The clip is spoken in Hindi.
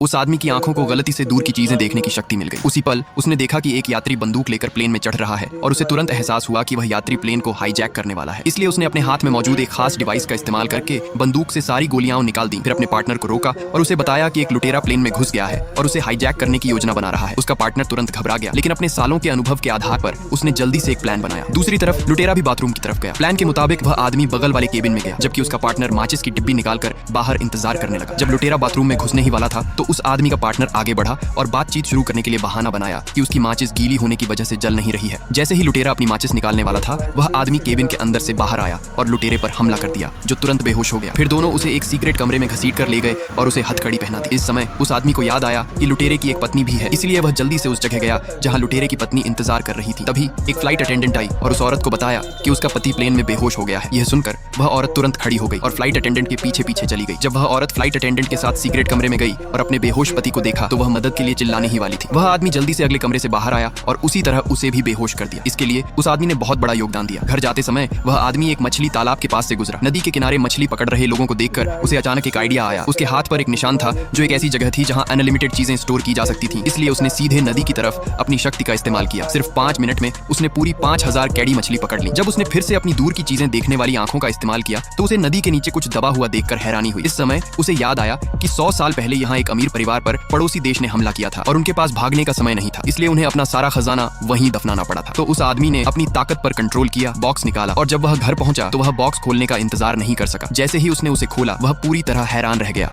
उस आदमी की आंखों को गलती से दूर की चीजें देखने की शक्ति मिल गई। उसी पल उसने देखा कि एक यात्री बंदूक लेकर प्लेन में चढ़ रहा है और उसे तुरंत एहसास हुआ कि वह यात्री प्लेन को हाईजैक करने वाला है। इसलिए उसने अपने हाथ में मौजूद एक खास डिवाइस का इस्तेमाल करके बंदूक से सारी गोलियां निकाल दी। फिर अपने पार्टनर को रोका और उसे बताया कि एक लुटेरा प्लेन में घुस गया है और उसे हाईजैक करने की योजना बना रहा है। उसका पार्टनर तुरंत घबरा गया, लेकिन अपने सालों के अनुभव के आधार पर उसने जल्दी से एक प्लान बनाया। दूसरी तरफ लुटेरा भी बाथरूम की तरफ गया। प्लान के मुताबिक वह आदमी बगल वाले केबिन में गया, जबकि उसका पार्टनर माचिस की डिब्बी निकालकर बाहर इंतजार करने लगा। जब लुटेरा बाथरूम में घुसने ही वाला था तो उस आदमी का पार्टनर आगे बढ़ा और बातचीत शुरू करने के लिए बहाना बनाया कि उसकी माचिस गीली होने की वजह से जल नहीं रही है। जैसे ही लुटेरा अपनी माचिस निकालने वाला था, वह आदमी केबिन के अंदर से बाहर आया और लुटेरे पर हमला कर दिया, जो तुरंत बेहोश हो गया। फिर दोनों उसे एक सीक्रेट कमरे में घसीट कर ले गए और उसे हथकड़ी पहना दी। इस समय उस आदमी को याद आया कि लुटेरे की एक पत्नी भी है, इसलिए वह जल्दी से उस जगह गया जहां लुटेरे की पत्नी इंतजार कर रही थी। तभी एक फ्लाइट अटेंडेंट आई और उस औरत को बताया कि उसका पति प्लेन में बेहोश हो गया है। यह सुनकर वह औरत तुरंत खड़ी हो गई और फ्लाइट अटेंडेंट के पीछे पीछे चली गई। जब वह औरत फ्लाइट अटेंडेंट के साथ सीक्रेट कमरे में गई और अपने बेहोश पति को देखा तो वह मदद के लिए चिल्लाने ही वाली थी। वह आदमी जल्दी से अगले कमरे से बाहर आया और उसी तरह उसे भी बेहोश कर दिया। इसके लिए उस आदमी ने बहुत बड़ा योगदान दिया। घर जाते समय वह आदमी एक मछली तालाब के पास से गुजरा। नदी के किनारे मछली पकड़ रहे लोगों को देखकर उसे अचानक एक आइडिया आया। उसके हाथ पर एक निशान था जो एक ऐसी जगह थी जहां अनलिमिटेड चीजें स्टोर की जा सकती थी। इसलिए उसने सीधे नदी की तरफ अपनी शक्ति का इस्तेमाल किया। सिर्फ 5 मिनट में उसने पूरी 5000 कैडी मछली पकड़ ली। जब उसने फिर से अपनी दूर की चीजें देखने वाली आंखों का इस्तेमाल किया तो उसे नदी के नीचे कुछ दबा हुआ देखकर हैरानी हुई। इस समय उसे याद आया कि 100 साल पहले यहाँ एक अमीर परिवार पर पड़ोसी देश ने हमला किया था और उनके पास भागने का समय नहीं था, इसलिए उन्हें अपना सारा खजाना वहीं दफनाना पड़ा था। तो उस आदमी ने अपनी ताकत पर कंट्रोल किया, बॉक्स निकाला और जब वह घर पहुंचा तो वह बॉक्स खोलने का इंतजार नहीं कर सका। जैसे ही उसने उसे खोला वह पूरी तरह हैरान रह गया।